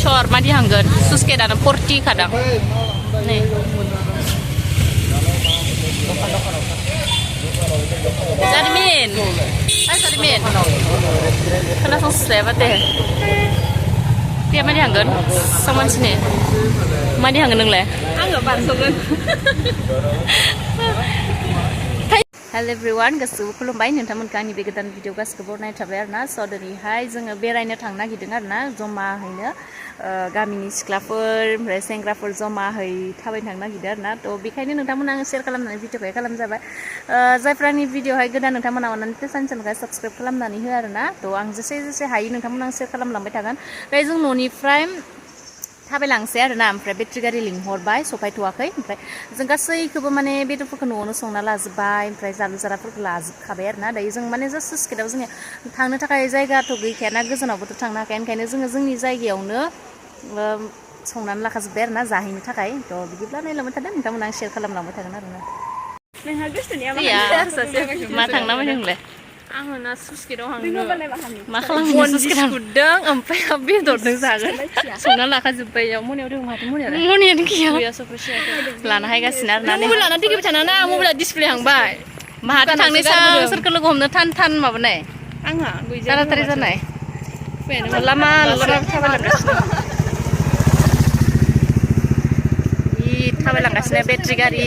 Isor madi hanggan suske dana porti kadang. Nih. Sadimin. Hai Sadimin. Kena selesai deh. Dia madi hanggan sama sini. Madi hanggan neng le. Enggak pantungan. Hello everyone, gwsw खुलुमबाय नोंथांमोनखौ आंनि बे गोदान video गासिबो बरायनाय थाबाय आरोना स' दिनैहाय जोङो बेरायनो थांनो नागिरदों आरोना जमाहैनो गामिनि सिख्लाफोर ओमफ्राय सेंग्राफोर जमाहै थाबायनो थांनो नागिरदों आरोना थ' बेखायनो नोंथांमोना आङो शेयार खालामनानै भिडिअखौहाय खालामजाबाय जायफ्रा आंनि भिडिअहाय गोदान नोंथांमोना अननानै सानसेनिफ्राय साबस्क्राइब खालामनानै हो आरोना थ' आं जेसे हायो नोंथांमोना आं शेयार खालामलांबाय थागोन ओमफ्राय जों न'निफ्राय थाबायलांसै आरोना ओमफ्राय बेटारि गारि लिंहरबाय सफायथ'वाखै ओमफ्राय जों गासैखौबो माने बेदरफोरखौ न'आवनो संना लाजोबबाय ओमफ्राय जालु जाराफोरखौ लाजोबखाबाय आरोना दायो जों माने जास्ट सुस्केटआव जोङो थांनो थाखाय जायगाथ' गैखायाना गोजानावबोथ' थांनो हाखाया ओंखायनो जोङो जोंनि जायगायावनो संनानै लाखाजोब्बाय आरोना जाहैनो थाखाय थ' बिदिब्ला नायलांबाय थादों नोंथांमोना आं शेयार खालामलांबाय थागोन आरोना नोंहा गोसोनिया मा थांना फैदोंलै आङो ना सुस्केटआव हांनो मा खालामनो सुस्केटआव गुदों ओमफ्राय बेदरजों जागोन संना लाखाजोब्बाय मनियाव दङ माथो मनियानो गैया लाना हायगासिनो आरोना मबाइल लाना टिकेट थाना मबाइला डिसप्ले हांबाय माहाथो थांनोसै सोरखौ लोगो हमनो थान माबानाय आंहा तारातारि जानाय लामा थाबायलांगासिनो बेटारि गारि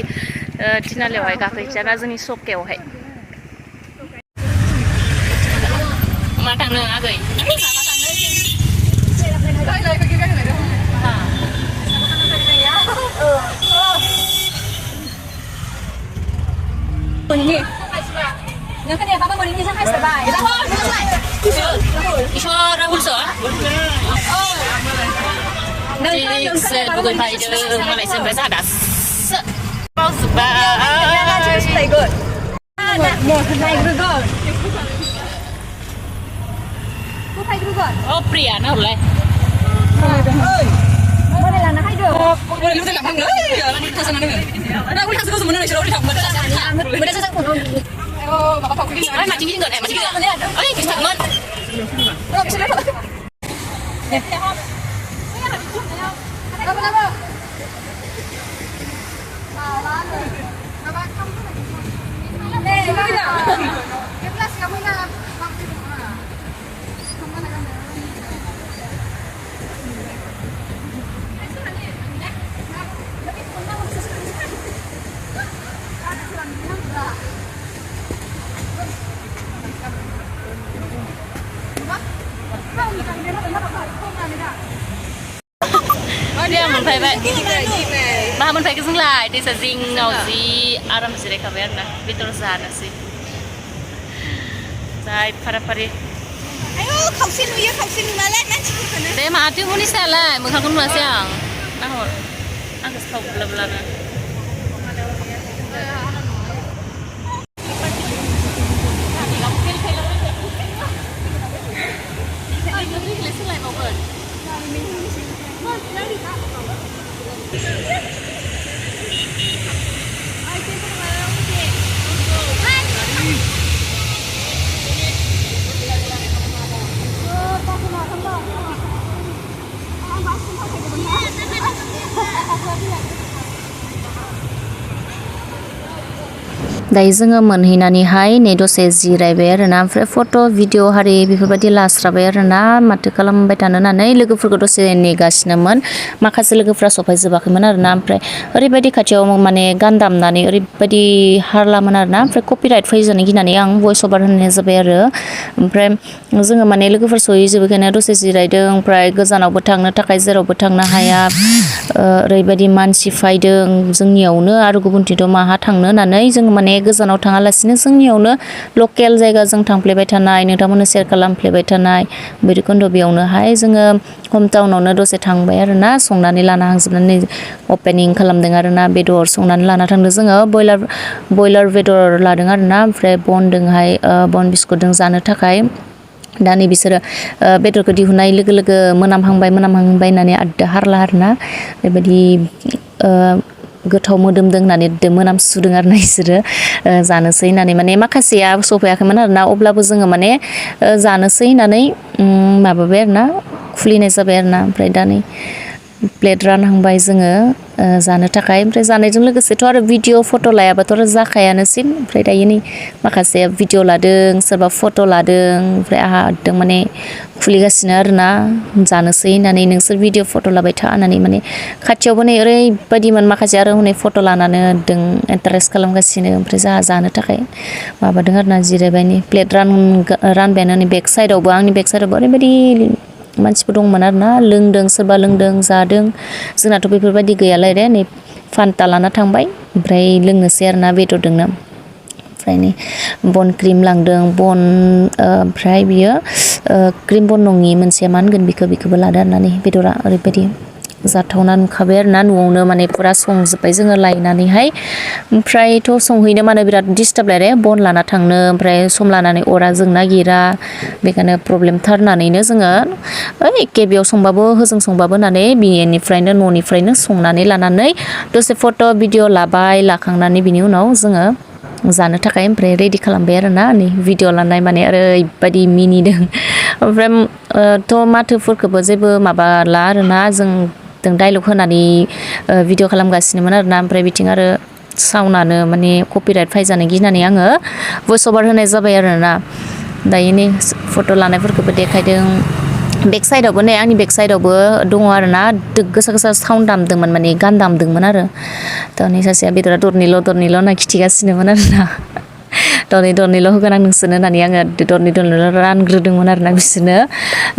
थिनालियावहाय गाखोहैजाना जोंनि सकायावहाय मा थांनो आगै Isor Rahul so bukan Bhairbkunda malah sampai sada mau sebab oh pria nah boleh boleh lah nak hidup boleh lu tak nak bangga ya ni tak sana ni nak boleh hasut semua ni suruh dia tak boleh sasak pun oh bapak pergi ai macam gini enggak macam gini ai kita ngon oh bisa dah apa dia menfaibat bah menfaibat ke senglai desa zing ngauzi aram sire kabar na betul sana sih sai para-pari ayo kausin malah nanti kana deh mati muni salah mengkakun masiang nahor angkas kau bela-bela na दायो जोङो मोनहैनानैहाय नै दसे जिरायबाय आरोना ओमफ्राय फट' video हारि बेफोरबायदि लास्राबाय आरोना माथो खालामबाय थानो होननानै लोगोफोरखौ दसे नेगासिनोमोन माखासे लोगोफ्रा सफायजोबाखैमोन आरोना ओमफ्राय ओरैबायदि खाथियाव माने गान दामनानै ओरैबायदि हारलामोन आरोना ओमफ्राय कपिराइट फैजानो गिनानै आं भइस अभार होनाय जाबाय आरो ओमफ्राय जोङो माने लोगोफोर सहैजोबैखायनो दसे जिरायदों ओमफ्राय गोजानावबो थांनो थाखाय जेरावबो थांनो हाया ओरैबायदि मानसि फैदों जोंनियावनो आरो गुबुनथिंथ' माहा थांनो होननानै जों माने गोजानाव थाङालासिनो जोंनियावनो लकेल जायगा जों थांफ्लेबाय थानाय नोंथांमोननो शेयार खालामफ्लेबाय थानाय भैरबकुन्द बेयावनोहाय जोङो हम टाउनावनो दसे थांबाय आरोना संनानै लाना हांजोबनानै अपेनिं खालामदों आरोना बेदर संनानै लाना थांदों जोङो बयलार बेदर लादों आरोना ओमफ्राय बनदोंहाय बन बिस्कुटजों जानो थाखाय दा नै बिसोरो बेदरखौ दिहुननाय लोगो लोगो मोनामहांबाय होननानै आड्डा हारला आरोना बेबायदि गोथाव मोदोमदों होननानै मोनामसुदों आरो ना बिसोरो जानोसै होननानै माने माखासेया सफैयाखैमोन आरोना अब्लाबो जोङो माने जानोसै होननानै माबाबाय आरोना खुलिनाय जाबाय आरोना ओमफ्राय दा नै प्लेट रानहांबाय जोङो जानो थाखाय ओमफ्राय जानायजों लोगोसेथ' आरो भिडिअ फट' लायाबाथ' आरो जाखायानोसै ओमफ्राय दायो नै माखासे भिडिअ लादों सोरबा फट' लादों ओमफ्राय आहा एकदम माने खुलिगासिनो आरोना जानोसै होननानै नोंसोर भिडिअ फट' लाबाय था होननानै माने खाथियावबो नै ओरैबायदिमोन माखासे आरो हनै फट' लानानै दों इन्टारेस्ट खालामगासिनो ओमफ्राय जोंहा जानो थाखाय माबादों आरोना जिरायबाय नै प्लेट रानबायानो नै बेक साइडआवबो आंनि बेक साइडआवबो ओरैबायदि मानसिफोर दंमोन आरोना लोंदों सोरबा लोंदों जादों जोंनाथ' बेफोरबायदि गैयालाय रे नै फान्टा लाना थांबाय ओमफ्राय लोंनोसै आरोना बेदरदोंनो ओमफ्राय नै बन क्रिम लांदों बन ओमफ्राय बियो क्रिम बन नङि मोनसे मा होनगोन बेखौबो लादों आरोना नै बेदरा ओरैबायदि जाथावना नुखाबाय आरोना न'आवनो माने फुरा संजोब्बाय जोङो लायनानैहाय ओमफ्रायथ' संहैनो मानो बिराद डिस्टार्ब लाय बन लाना थांनो ओमफ्राय सम लानानै अरा जोंनो नागिरा बेखायनो प्रब्लेम थारनानैनो जोङो एखे बेयाव संबाबो होजों संबाबो होननानै बेनिफ्रायनो न'निफ्रायनो संनानै लानानै दसे फट' भिडिअ लाबाय लाखांनानै बिनि उनाव जोङो जानो थाखाय ओमफ्राय रेडि खालामबाय आरोना नै भिडिअ लानाय माने ओरैबायदि मिनिदों ओमफ्राय थ' माथोफोरखौबो जेबो माबाला आरोना जों डाइलग होनानै भिडिअ खालामगासिनोमोन आरोना ओमफ्राय बिथिं आरो साउन्डआनो माने कपिराइट फायजानो गिनानै आङो भइस अभार होनाय जाबाय आरोना दायो नै फट' लानायफोरखौबो देखायदों बेक साइडआवबो नै आंनि बेक साइडआवबो दङ आरोना गोसा गोसा साउन्ड दामदोंमोन माने गान दामदोंमोन आरो थ' नै सासेया बेदरा दरनैल' होनना खिथिगासिनोमोन आरोना दरनैल' होगोन आं नोंसोरनो होननानै आङो दरनैल' रानग्रोदोंमोन आरोना बिसोरनो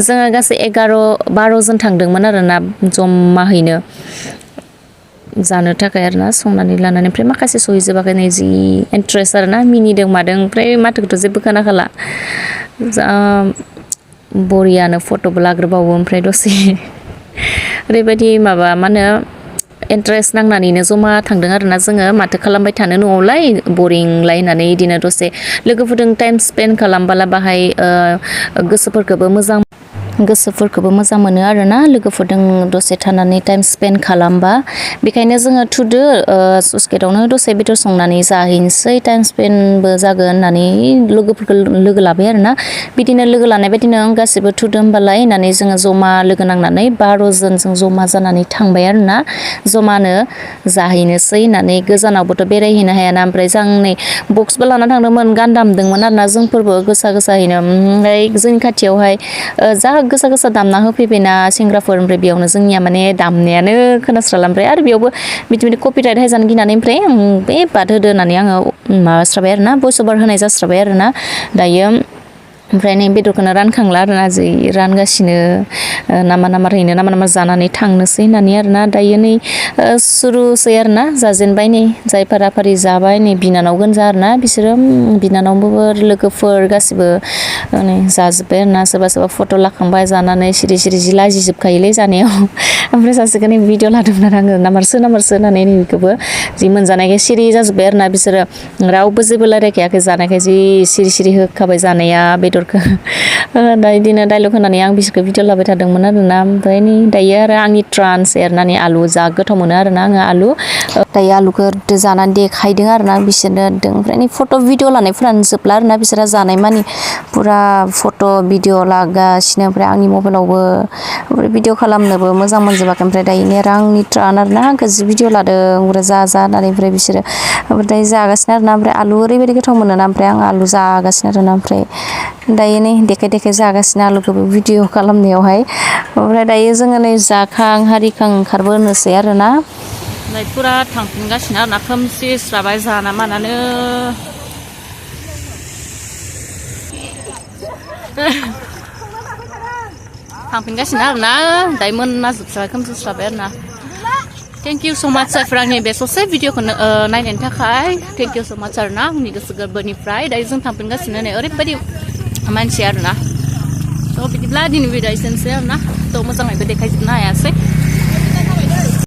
जोङो गासै 11-12 जन थांदोंमोन आरोना जमाहैनो जानो थाखाय आरोना संनानै लानानै ओमफ्राय माखासे सहैजोबाखै नै जि इन्ट्रेस्ट आरोना मिनिदों मादों ओमफ्राय माथोखौथ' जेबो खोनाखाला जा बरियानो फट'बो लाग्रोबावो ओमफ्राय दसे ओरैबायदि माबा मा होनो इन्ट्रेस्ट नांनानैनो जमा थांदों आरोना जोङो माथो खालामबाय थानो न'आवलाय बरिंलाय होननानै बिदिनो दसे लोगोफोरजों टाइम स्पेन्ड खालामबोला बाहाय गोसोफोरखौबो मोजां मोनो आरोना लोगोफोरजों दसे थानानै टाइम स्पेन्ड खालामबा बेखायनो जोङो थुदो सुसगेटआवनो दसे बेदर संनानै जाहैनोसै टाइम स्पेन्डबो जागोन होननानै लोगोफोरखौ लोगो लाबाय आरोना बिदिनो लोगो लानाय बायदिनो गासिबो थुदो होमबालाय होननानै जोङो जमा लोगो नांनानै 12 जन जों जमा जानानै थांबाय आरोना जमानो जाहैनोसै होननानै गोजानावबोथ' बेरायहैनो हायाना ओमफ्राय जों नै बक्सबो लाना थांदोंमोन गान दामदोंमोन आरोना जोंफोरबो गोसायैनो ओमफ्राय जोंनि खाथियावहाय जा गोसा दामना होफैबायना सेंग्राफोर ओमफ्राय बेयावनो जोंनिया माने दामनायानो खोनास्राला ओमफ्राय आरो बेयावबो बिदि कपिराइट हायजानो गिनानै ओमफ्राय बे बाद होदो होननानै आङो माबास्राबाय आरोना भइस अभार होनाय जास्राबाय आरोना दायो ओमफ्राय नै बेदरखौनो रानखांला आरोना जै रानगासिनो नामा जानानै थांनोसै होननानै आरोना दायो नै सुरुसै आरोना जाजेनबाय नै जाय फारि जाबाय नै बिनानाव गोनजा आरोना बिसोरो बिनानावबो लोगोफोर गासिबो नै जाजोब्बाय आरोना सोरबा फट' लाखांबाय जानानै सिरि जि लाजिजोबखायोलै जानायाव ओमफ्राय सासेखौ नै भिडिअ लादोंमोन आङो नामारसो होननानै नै बेखौबो जि मोनजानायखाय सिरि जाजोब्बाय आरोना बिसोरो रावबो जेबो रायलायखायाखै जानायखाय जि सिरि होखाबाय जानाया बेदरखौ दा बिदिनो डाइलग होनानै आं बिसोरखौ भिडिअ लाबाय थादोंमोन आरोना ओमफ्राय नै दायो आरो आंनि ट्रान्स एरनानै आलु जा गोथाव मोनो आरोना आङो आलु दायो आलुखौ जानानै देखायदों आरोना बिसोरनो ओमफ्राय नै फट' भिडिअ लानायफोरानो जोबला आरोना बिसोरा जानाय मानि पुरा फट' भिडिअ लागासिनो ओमफ्राय आंनि मबाइलावबो ओमफ्राय भिडिअ खालामनोबो मोजां मोनजोबाखै ओमफ्राय दायो आंनि ट्रान आरोना आंखौ जि भिडिअ लादों ओमफ्राय जा होननानै ओमफ्राय बिसोरो ओमफ्राय दायो जागासिनो आरोना ओमफ्राय आलु ओरैबायदि गोथाव मोनोना ओमफ्राय आं आलु जागासिनो आरोना ओमफ्राय दायो नै देखाय जागासिनो आलुखौबो भिडिअ खालामनायावहाय ओमफ्राय दायो जोङो नै जाखां हारिखां ओंखारबोनोसै आरोना नै फुरा थांफिनगासिनो आरोना खोमसि स्राबाय जाना मानानो थांफिनगासिनो आरोना दायो मोनना जोबस्राबाय खोमसि स्राबाय आरोना थेंक इउ स' माच जायफोरा आंनि बे ससे भिडिअखौ नायनायनि थाखाय थेंक इउ स' माच आरोना आंनि गोसो गोरबोनिफ्राय दायो जों थांफिनगासिनो नै ओरैबायदि मानसि आरोना थ' बिदिब्ला दिनै भिडिअ एसेनोसै आरोना थ' मोजाङैबो देखायजोबनो हायासै